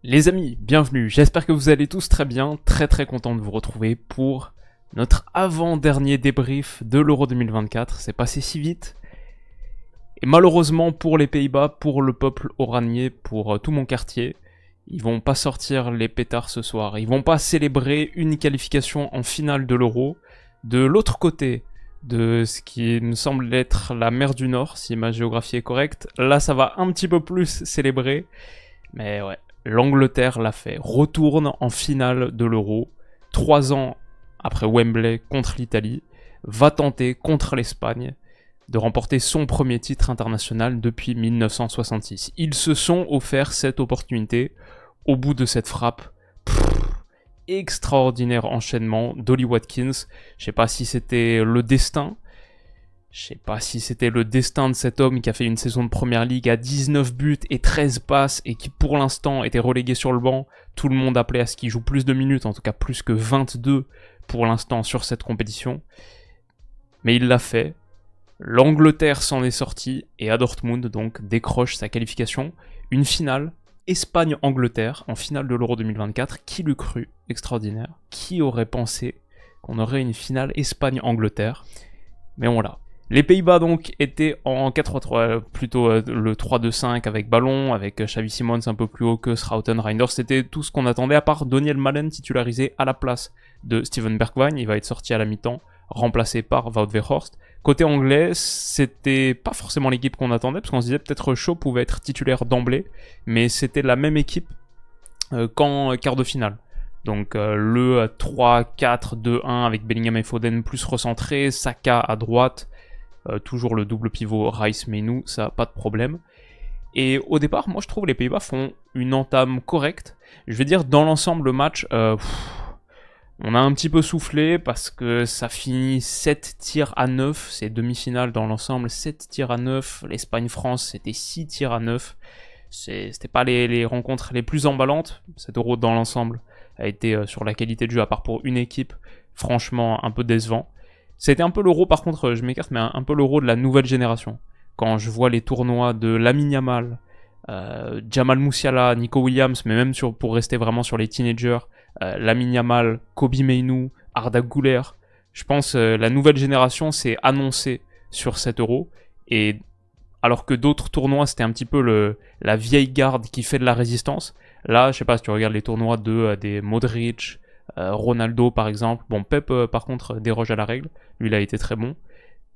Les amis, bienvenue, j'espère que vous allez tous très bien, très content de vous retrouver pour notre avant-dernier débrief de l'Euro 2024, c'est passé si vite. Et malheureusement pour les Pays-Bas, pour le peuple oranier, pour tout mon quartier, ils vont pas sortir les pétards ce soir, ils vont pas célébrer une qualification en finale de l'Euro. De l'autre côté de ce qui me semble être la mer du Nord, si ma géographie est correcte, là ça va un petit peu plus célébrer, mais ouais. L'Angleterre l'a fait, retourne en finale de l'Euro, 3 ans après Wembley contre l'Italie, va tenter contre l'Espagne de remporter son premier titre international depuis 1966. Ils se sont offert cette opportunité au bout de cette frappe. Extraordinaire enchaînement d'Ollie Watkins. Je sais pas si c'était le destin. Je sais pas si c'était le destin de cet homme qui a fait une saison de Première Ligue à 19 buts et 13 passes et qui pour l'instant était relégué sur le banc. Tout le monde appelait à ce qu'il joue plus de minutes, en tout cas plus que 22 pour l'instant sur cette compétition. Mais il l'a fait. L'Angleterre s'en est sortie et à Dortmund donc décroche sa qualification. Une finale, Espagne-Angleterre en finale de l'Euro 2024. Qui l'eût cru? Extraordinaire. Qui aurait pensé qu'on aurait une finale Espagne-Angleterre? Mais on l'a. Les Pays-Bas donc étaient en 4-3-3, plutôt le 3-2-5 avec ballon, avec Xavi Simons un peu plus haut que Schouten, Reinders, c'était tout ce qu'on attendait à part Daniel Malen titularisé à la place de Steven Bergwijn, il va être sorti à la mi-temps, remplacé par Wout Weghorst. Côté anglais, c'était pas forcément l'équipe qu'on attendait, parce qu'on se disait peut-être Shaw pouvait être titulaire d'emblée, mais c'était la même équipe qu'en quart de finale. Donc le 3-4-2-1 avec Bellingham et Foden plus recentré, Saka à droite, toujours le double pivot Rice-Menu, ça pas de problème. Et au départ, moi je trouve les Pays-Bas font une entame correcte. Je vais dire dans l'ensemble le match, on a un petit peu soufflé parce que ça finit 7 tirs à 9, c'est demi-finale dans l'ensemble, 7 tirs à 9, l'Espagne-France c'était 6 tirs à 9. C'était pas les rencontres les plus emballantes, cet Euro dans l'ensemble a été sur la qualité de jeu, à part pour une équipe, franchement un peu décevant. C'était un peu l'Euro, par contre, je m'écarte, mais un peu l'Euro de la nouvelle génération. Quand je vois les tournois de Lamine Yamal, Jamal Musiala, Nico Williams, mais même pour rester vraiment sur les teenagers, Lamine Yamal, Kobe Mainoo, Arda Güler, je pense la nouvelle génération s'est annoncée sur cet Euro, et alors que d'autres tournois, c'était un petit peu la vieille garde qui fait de la résistance. Là, je sais pas, si tu regardes les tournois des Modric, Ronaldo par exemple. Bon, Pep par contre déroge à la règle. Lui, il a été très bon.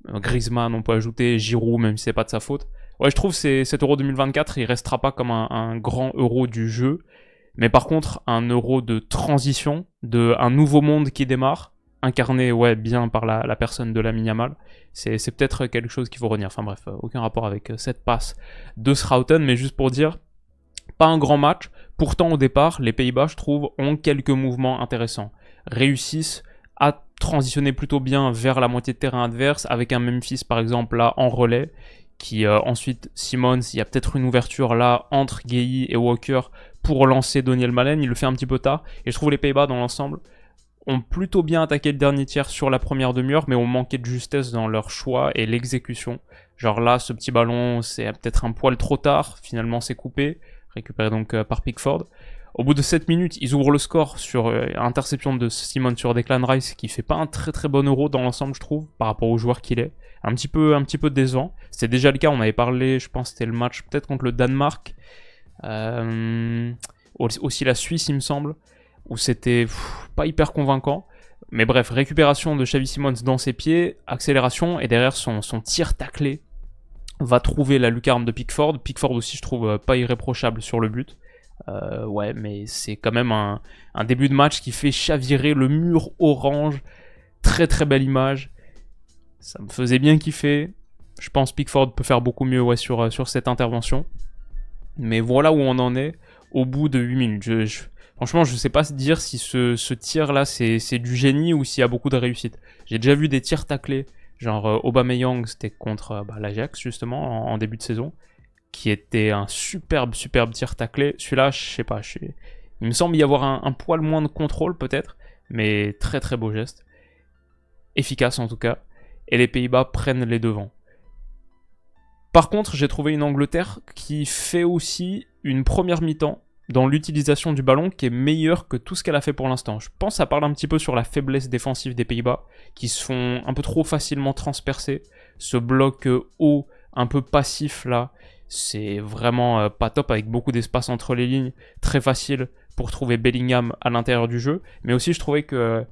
Griezmann, on peut ajouter Giroud, même si c'est pas de sa faute. Ouais, je trouve que cet Euro 2024, il restera pas comme un grand Euro du jeu. Mais par contre, un Euro de transition, un nouveau monde qui démarre, incarné ouais, bien par la personne de Lamine Yamal. C'est peut-être quelque chose qu'il faut retenir. Enfin bref, aucun rapport avec cette passe de Schouten, mais juste pour dire, pas un grand match. Pourtant, au départ, les Pays-Bas, je trouve, ont quelques mouvements intéressants. Réussissent à transitionner plutôt bien vers la moitié de terrain adverse, avec un Memphis, par exemple, là, en relais, qui ensuite, Simons, il y a peut-être une ouverture là, entre Gueye et Walker, pour lancer Daniel Malen, il le fait un petit peu tard, et je trouve les Pays-Bas, dans l'ensemble, ont plutôt bien attaqué le dernier tiers sur la première demi-heure, mais ont manqué de justesse dans leur choix et l'exécution. Genre là, ce petit ballon, c'est peut-être un poil trop tard, finalement c'est coupé, récupéré donc par Pickford. Au bout de 7 minutes, ils ouvrent le score sur interception de Simon sur Declan Rice, qui fait pas un très bon Euro dans l'ensemble, je trouve, par rapport au joueur qu'il est. Un petit peu décevant. C'était déjà le cas, on avait parlé, je pense c'était le match peut-être contre le Danemark, aussi la Suisse il me semble, où c'était pas hyper convaincant. Mais bref, récupération de Xavi Simons dans ses pieds, accélération, et derrière son tir taclé va trouver la lucarne de Pickford. Pickford aussi, je trouve, pas irréprochable sur le but. Ouais, mais c'est quand même un début de match qui fait chavirer le mur orange. Très belle image. Ça me faisait bien kiffer. Je pense Pickford peut faire beaucoup mieux ouais, sur cette intervention. Mais voilà où on en est au bout de 8 minutes. Franchement, je sais pas dire si ce tir-là, c'est du génie ou s'il y a beaucoup de réussite. J'ai déjà vu des tirs taclés, genre Aubameyang, c'était contre l'Ajax, justement, en début de saison, qui était un superbe tir taclé. Celui-là, je sais pas, il me semble y avoir un poil moins de contrôle, peut-être, mais très beau geste. Efficace, en tout cas. Et les Pays-Bas prennent les devants. Par contre, j'ai trouvé une Angleterre qui fait aussi une première mi-temps dans l'utilisation du ballon qui est meilleure que tout ce qu'elle a fait pour l'instant. Je pense que ça parle un petit peu sur la faiblesse défensive des Pays-Bas, qui se font un peu trop facilement transpercer. Ce bloc haut, un peu passif là, c'est vraiment pas top, avec beaucoup d'espace entre les lignes, très facile pour trouver Bellingham à l'intérieur du jeu. Mais aussi je trouvais que,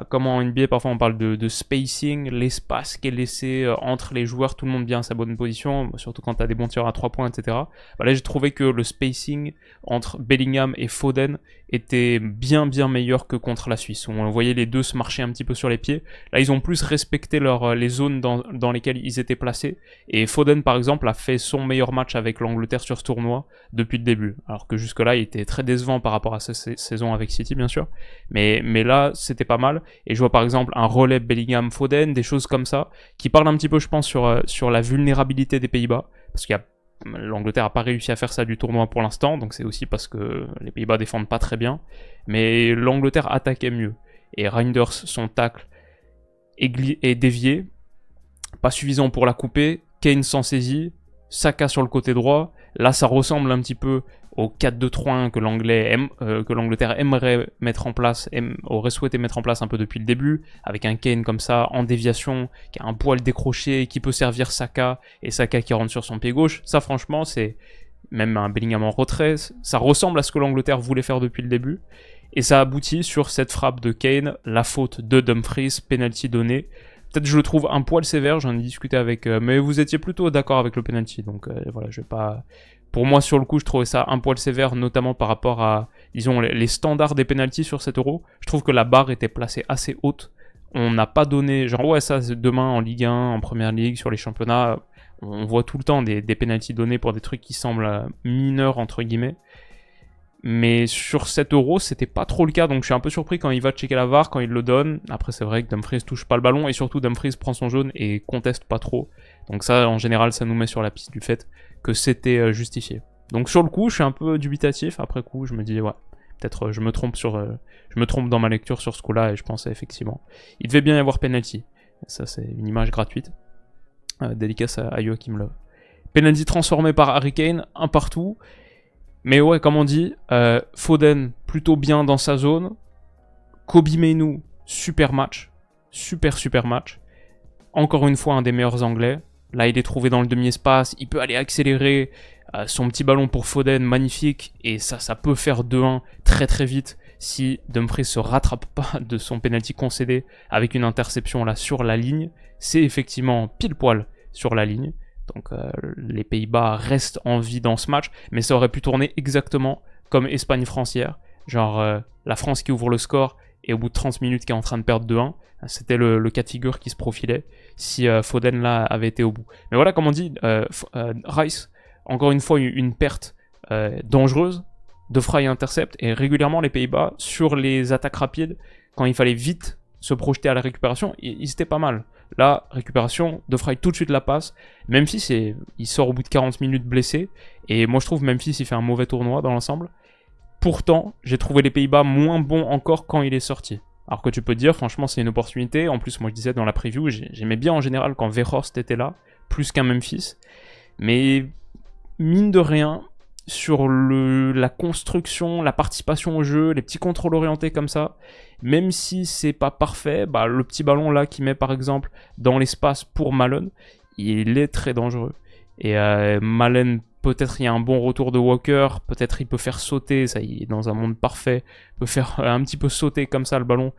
comme en NBA parfois on parle de spacing, l'espace qui est laissé entre les joueurs, tout le monde bien à sa bonne position, surtout quand tu as des bons tireurs à 3 points, etc. Là j'ai trouvé que le spacing entre Bellingham et Foden était bien meilleur que contre la Suisse, où on voyait les deux se marcher un petit peu sur les pieds. Là ils ont plus respecté les zones dans lesquelles ils étaient placés, et Foden par exemple a fait son meilleur match avec l'Angleterre sur ce tournoi depuis le début, alors que jusque là il était très décevant par rapport à sa saison avec City bien sûr, mais là c'était pas mal. Et je vois par exemple un relais Bellingham-Foden, des choses comme ça, qui parlent un petit peu je pense sur la vulnérabilité des Pays-Bas, parce qu'il y a l'Angleterre n'a pas réussi à faire ça du tournoi pour l'instant, donc c'est aussi parce que les Pays-Bas défendent pas très bien, mais l'Angleterre attaquait mieux. Et Reinders, son tacle est dévié, pas suffisant pour la couper, Kane s'en saisit, Saka sur le côté droit, là ça ressemble un petit peu au 4-2-3-1 que l'Angleterre aimerait mettre en place, aurait souhaité mettre en place un peu depuis le début, avec un Kane comme ça, en déviation, qui a un poil décroché, qui peut servir Saka, et Saka qui rentre sur son pied gauche. Ça franchement, c'est même un Bellingham en retrait, ça ressemble à ce que l'Angleterre voulait faire depuis le début, et ça aboutit sur cette frappe de Kane, la faute de Dumfries, penalty donné. Peut-être je le trouve un poil sévère, j'en ai discuté avec... mais vous étiez plutôt d'accord avec le penalty, donc voilà, je vais pas... Pour moi, sur le coup, je trouvais ça un poil sévère, notamment par rapport à, disons, les standards des penalties sur cet Euro. Je trouve que la barre était placée assez haute. On n'a pas donné, genre, ouais, ça, demain, en Ligue 1, en Première Ligue, sur les championnats, on voit tout le temps des penalties donnés pour des trucs qui semblent mineurs, entre guillemets. Mais sur cet Euro, c'était pas trop le cas, donc je suis un peu surpris quand il va checker la VAR, quand il le donne. Après, c'est vrai que Dumfries touche pas le ballon, et surtout Dumfries prend son jaune et conteste pas trop. Donc ça, en général, ça nous met sur la piste du fait que c'était justifié. Donc sur le coup, je suis un peu dubitatif. Après coup, je me dis, ouais, peut-être je me trompe dans ma lecture sur ce coup-là, et je pense effectivement, il devait bien y avoir penalty. Ça, c'est une image gratuite. Dédicace à Joachim Löw. Penalty transformé par Harry Kane, un partout. Mais ouais, comme on dit, Foden plutôt bien dans sa zone. Kobe Mainoo, super match. Super match. Encore une fois, un des meilleurs Anglais. Là, il est trouvé dans le demi-espace. Il peut aller accélérer. Son petit ballon pour Foden, magnifique. Et ça peut faire 2-1 très vite si Dumfries se rattrape pas de son penalty concédé avec une interception là sur la ligne. C'est effectivement pile poil sur la ligne. Donc les Pays-Bas restent en vie dans ce match, mais ça aurait pu tourner exactement comme Espagne-France hier. Genre la France qui ouvre le score et au bout de 30 minutes qui est en train de perdre 2-1. C'était le cas de figure qui se profilait si Foden là avait été au bout. Mais voilà, comme on dit, Rice, encore une fois une perte dangereuse. De Vrij intercepte, et régulièrement les Pays-Bas, sur les attaques rapides, quand il fallait vite se projeter à la récupération, ils étaient pas mal. Là, récupération, De Vrij tout de suite la passe. Memphis, il sort au bout de 40 minutes blessé, et moi je trouve Memphis il fait un mauvais tournoi dans l'ensemble. Pourtant, j'ai trouvé les Pays-Bas moins bons encore quand il est sorti. Alors que tu peux te dire, franchement, c'est une opportunité. En plus, moi je disais dans la preview, j'aimais bien en général quand Weghorst était là, plus qu'un Memphis. Mais mine de rien, sur la construction, la participation au jeu, les petits contrôles orientés comme ça, même si c'est pas parfait, le petit ballon là qu'il met par exemple dans l'espace pour Malen, il est très dangereux. Et Malen, peut-être il y a un bon retour de Walker, peut-être il peut faire sauter, ça il est dans un monde parfait, il peut faire un petit peu sauter comme ça le ballon,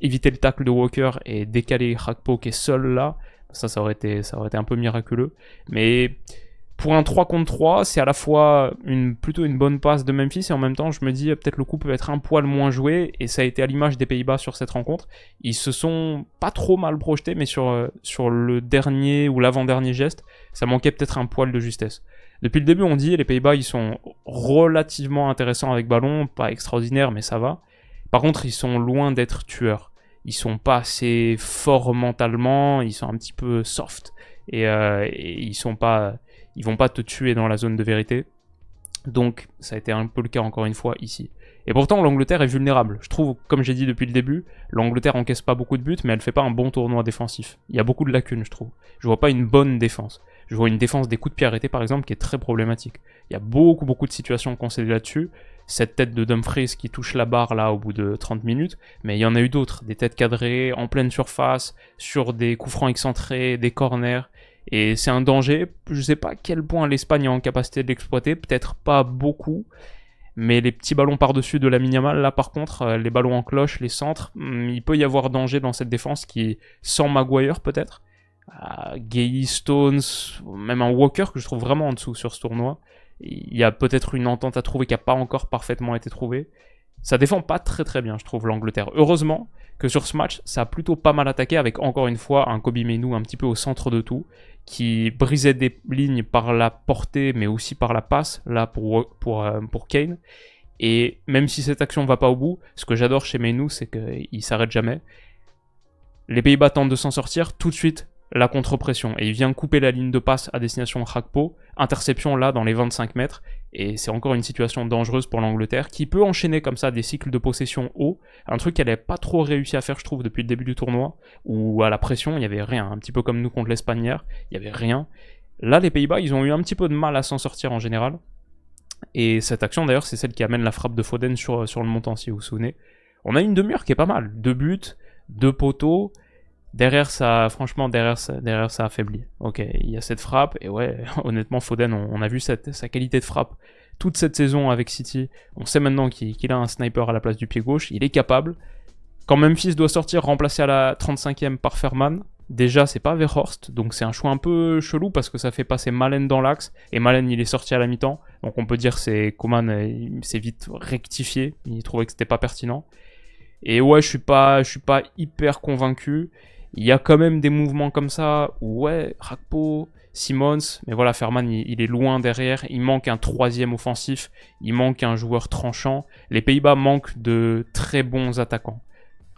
éviter le tacle de Walker et décaler Gakpo qui est seul là, ça aurait été un peu miraculeux, mais pour un 3 contre 3, c'est à la fois plutôt une bonne passe de Memphis, et en même temps, je me dis, peut-être le coup peut être un poil moins joué, et ça a été à l'image des Pays-Bas sur cette rencontre. Ils se sont pas trop mal projetés, mais sur le dernier ou l'avant-dernier geste, ça manquait peut-être un poil de justesse. Depuis le début, on dit, les Pays-Bas, ils sont relativement intéressants avec ballon, pas extraordinaires, mais ça va. Par contre, ils sont loin d'être tueurs. Ils sont pas assez forts mentalement, ils sont un petit peu soft, et ils vont pas te tuer dans la zone de vérité. Donc ça a été un peu le cas encore une fois ici. Et pourtant l'Angleterre est vulnérable. Je trouve, comme j'ai dit depuis le début, l'Angleterre encaisse pas beaucoup de buts, mais elle fait pas un bon tournoi défensif. Il y a beaucoup de lacunes, je trouve. Je vois pas une bonne défense. Je vois une défense des coups de pied arrêtés par exemple qui est très problématique. Il y a beaucoup de situations concédées là-dessus. cette tête de Dumfries qui touche la barre là au bout de 30 minutes, mais il y en a eu d'autres, des têtes cadrées, en pleine surface, sur des coups francs excentrés, des corners, et c'est un danger. Je sais pas à quel point l'Espagne est en capacité de l'exploiter, peut-être pas beaucoup, mais les petits ballons par-dessus de la Yamal, là par contre, les ballons en cloche, les centres, il peut y avoir danger dans cette défense qui, sans Maguire peut-être, Gay, Stones, même un Walker que je trouve vraiment en dessous sur ce tournoi. Il y a peut-être une entente à trouver qui n'a pas encore parfaitement été trouvée. Ça défend pas très très bien, je trouve, l'Angleterre. Heureusement que sur ce match, ça a plutôt pas mal attaqué avec encore une fois un Kobe Mainoo un petit peu au centre de tout, qui brisait des lignes par la portée mais aussi par la passe, là pour Kane. Et même si cette action va pas au bout, ce que j'adore chez Mainoo, c'est qu'il s'arrête jamais. Les Pays-Bas tentent de s'en sortir, tout de suite la contre-pression, et il vient couper la ligne de passe à destination Gakpo, interception là dans les 25 mètres, et c'est encore une situation dangereuse pour l'Angleterre, qui peut enchaîner comme ça des cycles de possession hauts, un truc qu'elle n'avait pas trop réussi à faire je trouve depuis le début du tournoi, où à la pression il n'y avait rien, un petit peu comme nous contre l'Espagne hier, il n'y avait rien. Là les Pays-Bas ils ont eu un petit peu de mal à s'en sortir en général, et cette action d'ailleurs c'est celle qui amène la frappe de Foden sur le montant si vous vous souvenez. On a une demi-heure qui est pas mal, 2 buts, 2 poteaux. Derrière ça affaiblit. Ok, il y a cette frappe, et ouais, honnêtement, Foden, on a vu sa qualité de frappe toute cette saison avec City. On sait maintenant qu'il a un sniper à la place du pied gauche, il est capable. Quand Memphis doit sortir, remplacé à la 35e par Ferman, déjà c'est pas Weghorst, donc c'est un choix un peu chelou parce que ça fait passer Malen dans l'axe, et Malen il est sorti à la mi-temps, donc on peut dire que c'est Coman, il s'est vite rectifié, il trouvait que c'était pas pertinent. Et ouais, je suis pas hyper convaincu. Il y a quand même des mouvements comme ça, où ouais, Gakpo, Simons, mais voilà, Ferman, il est loin derrière, il manque un troisième offensif, il manque un joueur tranchant. Les Pays-Bas manquent de très bons attaquants.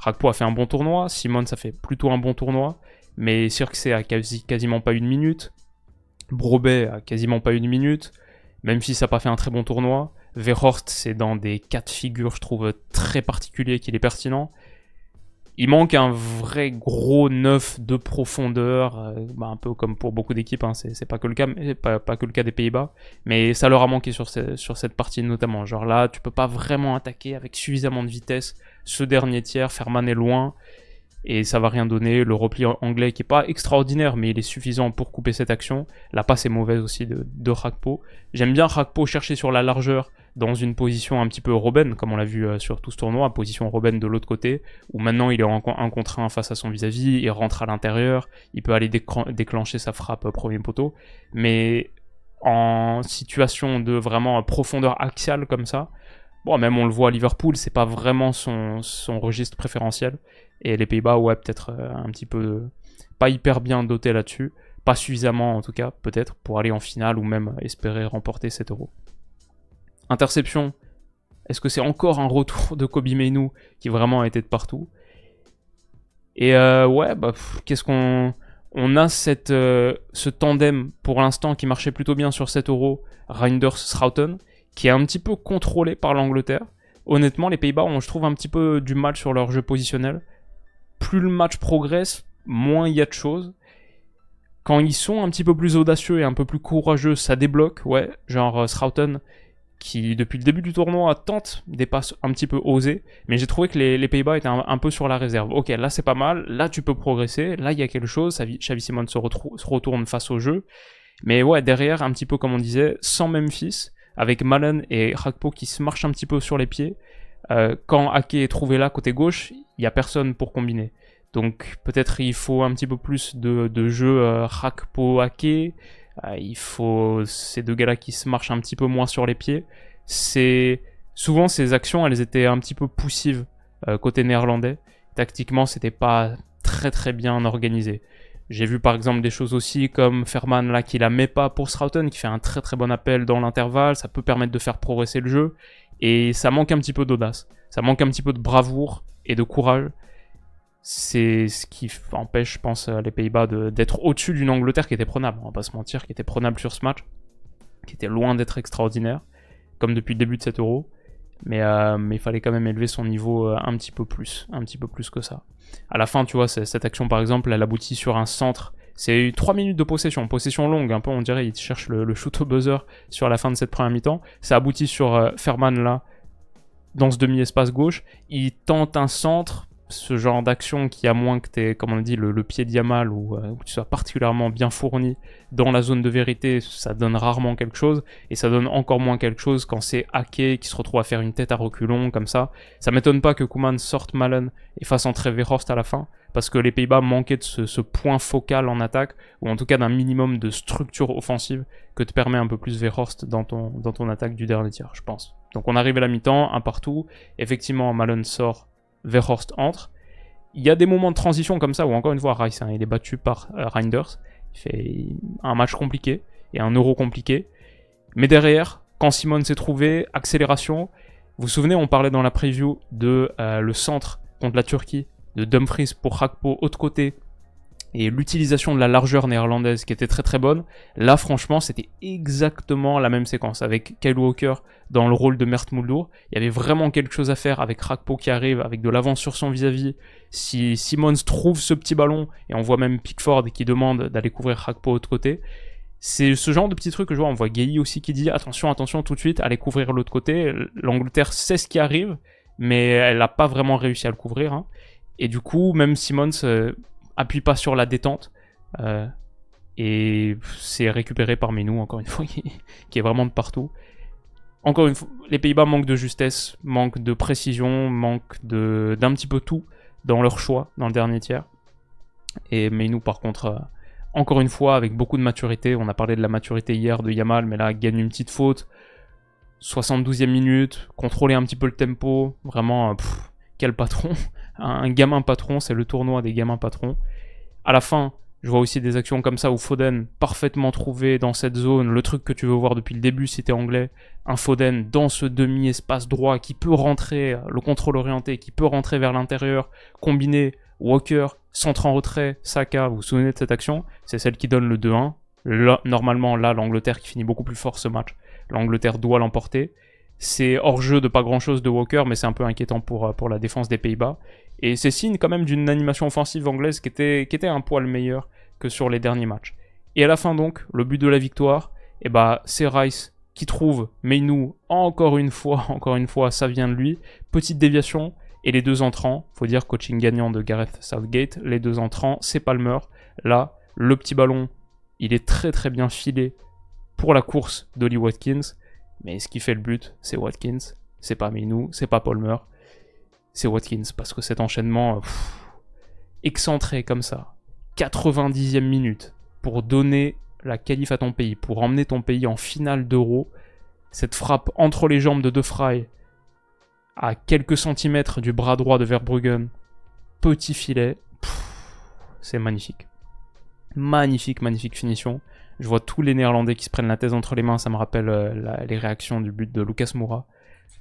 Gakpo a fait un bon tournoi, Simons a fait plutôt un bon tournoi, mais Cirkzee a quasiment pas une minute, Brobbey a quasiment pas une minute, même si ça n'a pas fait un très bon tournoi. Weghorst, c'est dans des cas de figure, je trouve, très particuliers qu'il est pertinent. Il manque un vrai gros neuf de profondeur, un peu comme pour beaucoup d'équipes, hein, c'est pas que le cas, mais pas que le cas des Pays-Bas, mais ça leur a manqué sur cette partie notamment. Genre là, tu peux pas vraiment attaquer avec suffisamment de vitesse ce dernier tiers, Ferman est loin, et ça va rien donner. Le repli anglais qui est pas extraordinaire, mais il est suffisant pour couper cette action. La passe est mauvaise aussi de Gakpo. J'aime bien Gakpo chercher sur la largeur dans une position un petit peu Robben, comme on l'a vu sur tout ce tournoi, position Robben de l'autre côté, où maintenant il est en 1 contre 1 face à son vis-à-vis, il rentre à l'intérieur, il peut aller déclencher sa frappe premier poteau, mais en situation de vraiment profondeur axiale comme ça, bon, même on le voit à Liverpool, c'est pas vraiment son registre préférentiel, et les Pays-Bas, ouais, peut-être un petit peu pas hyper bien dotés là-dessus, pas suffisamment en tout cas, peut-être, pour aller en finale ou même espérer remporter cet Euro. Interception, est-ce que c'est encore un retour de Kobe Mainoo qui vraiment a été de partout? Et ouais, qu'est-ce qu'on... On a ce tandem pour l'instant qui marchait plutôt bien sur cet Euro, Reinders-Schouten, qui est un petit peu contrôlé par l'Angleterre. Honnêtement, les Pays-Bas ont, je trouve, un petit peu du mal sur leur jeu positionnel. Plus le match progresse, moins il y a de choses. Quand ils sont un petit peu plus audacieux et un peu plus courageux, ça débloque, ouais. Genre Schouten, qui depuis le début du tournoi tente des passes un petit peu osées, mais j'ai trouvé que les Pays-Bas étaient un peu sur la réserve. Ok, là c'est pas mal, là tu peux progresser, là il y a quelque chose, Xavi Simons se retourne face au jeu, mais ouais, derrière, un petit peu comme on disait, sans Memphis, avec Malen et Gakpo qui se marchent un petit peu sur les pieds, quand Ake est trouvé là, côté gauche, il n'y a personne pour combiner. Donc peut-être il faut un petit peu plus de jeu Gakpo-Ake, il faut ces deux gars-là qui se marchent un petit peu moins sur les pieds. Souvent ces actions, elles étaient un petit peu poussives côté néerlandais. Tactiquement, c'était pas très très bien organisé. J'ai vu par exemple des choses aussi comme Ferman là qui la met pas pour Schouten, qui fait un très très bon appel dans l'intervalle, ça peut permettre de faire progresser le jeu, et ça manque un petit peu d'audace, ça manque un petit peu de bravoure et de courage. C'est ce qui empêche, je pense, les Pays-Bas d'être au-dessus d'une Angleterre qui était prenable, on va pas se mentir, qui était prenable sur ce match, qui était loin d'être extraordinaire, comme depuis le début de cet Euro, mais il fallait quand même élever son niveau un petit peu plus que ça. À la fin, tu vois, cette action par exemple, elle aboutit sur un centre, c'est 3 minutes de possession longue, un peu on dirait, il cherche le shoot au buzzer sur la fin de cette première mi-temps, ça aboutit sur Ferman là, dans ce demi-espace gauche, il tente un centre, ce genre d'action qui, à moins que tu aies, comme on dit, le pied de Yamal ou que tu sois particulièrement bien fourni dans la zone de vérité, ça donne rarement quelque chose, et ça donne encore moins quelque chose quand c'est Ake qui se retrouve à faire une tête à reculons comme ça. Ça m'étonne pas que Koeman sorte Malen et fasse entrer Weghorst à la fin, parce que les Pays-Bas manquaient de ce point focal en attaque, ou en tout cas d'un minimum de structure offensive que te permet un peu plus Weghorst dans ton attaque du dernier tiers, je pense. Donc on arrive à la mi-temps, un partout, effectivement Malen sort, Weghorst entre. Il y a des moments de transition comme ça où, encore une fois, Rice, il est battu par Reinders. Il fait un match compliqué et un euro compliqué. Mais derrière, quand Simon s'est trouvé, accélération. Vous vous souvenez, on parlait dans la preview de le centre contre la Turquie, de Dumfries pour Gakpo, autre côté, et l'utilisation de la largeur néerlandaise qui était très très bonne. Là, franchement, c'était exactement la même séquence avec Kyle Walker dans le rôle de Mert Muldur. Il y avait vraiment quelque chose à faire avec Gakpo qui arrive, avec de l'avance sur son vis-à-vis. Si Simons trouve ce petit ballon, et on voit même Pickford qui demande d'aller couvrir Gakpo de l'autre côté, c'est ce genre de petits trucs que je vois. On voit Gueye aussi qui dit attention, attention, tout de suite, allez couvrir l'autre côté. L'Angleterre sait ce qui arrive, mais elle n'a pas vraiment réussi à le couvrir. Hein. Et du coup, même Simons appuie pas sur la détente. Et c'est récupéré par Menou, encore une fois, qui est vraiment de partout. Encore une fois, les Pays-Bas manquent de justesse, manquent de précision, manquent d'un petit peu tout dans leur choix, dans le dernier tiers. Et Menou, par contre, encore une fois, avec beaucoup de maturité. On a parlé de la maturité hier de Yamal, mais là, gagne une petite faute. 72e minute, contrôler un petit peu le tempo. Vraiment, quel patron. Un gamin patron, c'est le tournoi des gamins patrons. À la fin, je vois aussi des actions comme ça où Foden, parfaitement trouvé dans cette zone, le truc que tu veux voir depuis le début si t'es anglais, un Foden dans ce demi-espace droit qui peut rentrer, le contrôle orienté, qui peut rentrer vers l'intérieur, combiné Walker, centre en retrait, Saka, vous vous souvenez de cette action? C'est celle qui donne le 2-1. Là, normalement, là, l'Angleterre qui finit beaucoup plus fort ce match, l'Angleterre doit l'emporter. C'est hors-jeu de pas grand-chose de Walker, mais c'est un peu inquiétant pour la défense des Pays-Bas. Et c'est signe quand même d'une animation offensive anglaise qui était un poil meilleure que sur les derniers matchs. Et à la fin donc, le but de la victoire, c'est Rice qui trouve Menou encore une fois, ça vient de lui. Petite déviation, et les deux entrants, faut dire coaching gagnant de Gareth Southgate, les deux entrants, c'est Palmer. Là, le petit ballon, il est très très bien filé pour la course d'Ollie Watkins. Mais ce qui fait le but, c'est Watkins. C'est pas Menou, c'est pas Palmer. C'est Watkins, parce que cet enchaînement excentré comme ça, 90e minute, pour donner la qualif à ton pays, pour emmener ton pays en finale d'Euro, cette frappe entre les jambes de De Vrij, à quelques centimètres du bras droit de Verbruggen, petit filet, c'est magnifique. Magnifique, magnifique finition. Je vois tous les Néerlandais qui se prennent la tête entre les mains, ça me rappelle les réactions du but de Lucas Moura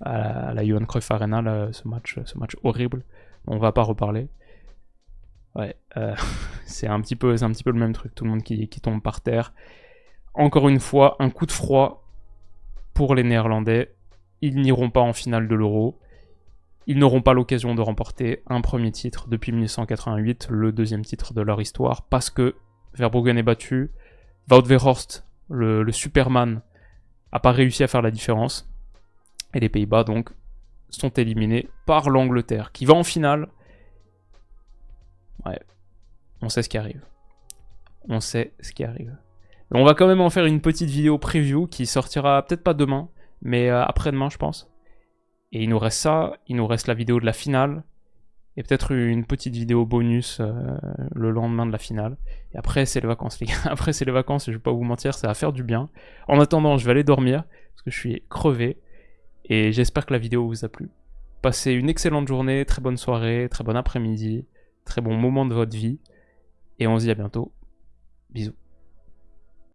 à la Johan Cruyff Arena, là, ce match horrible. On va pas reparler. Ouais, c'est un petit peu le même truc, tout le monde qui tombe par terre. Encore une fois, un coup de froid pour les Néerlandais. Ils n'iront pas en finale de l'Euro. Ils n'auront pas l'occasion de remporter un premier titre depuis 1988, le deuxième titre de leur histoire, parce que Verbruggen est battu. Wout Weghorst, le Superman, n'a pas réussi à faire la différence. Et les Pays-Bas, donc, sont éliminés par l'Angleterre, qui va en finale. Ouais, on sait ce qui arrive. On sait ce qui arrive. On va quand même en faire une petite vidéo preview qui sortira peut-être pas demain, mais après-demain, je pense. Et il nous reste ça, il nous reste la vidéo de la finale, et peut-être une petite vidéo bonus le lendemain de la finale. Et après, c'est les vacances, les gars. Après, c'est les vacances, et je vais pas vous mentir, ça va faire du bien. En attendant, je vais aller dormir, parce que je suis crevé. Et j'espère que la vidéo vous a plu. Passez une excellente journée, très bonne soirée, très bon après-midi, très bon moment de votre vie. Et on se dit à bientôt. Bisous.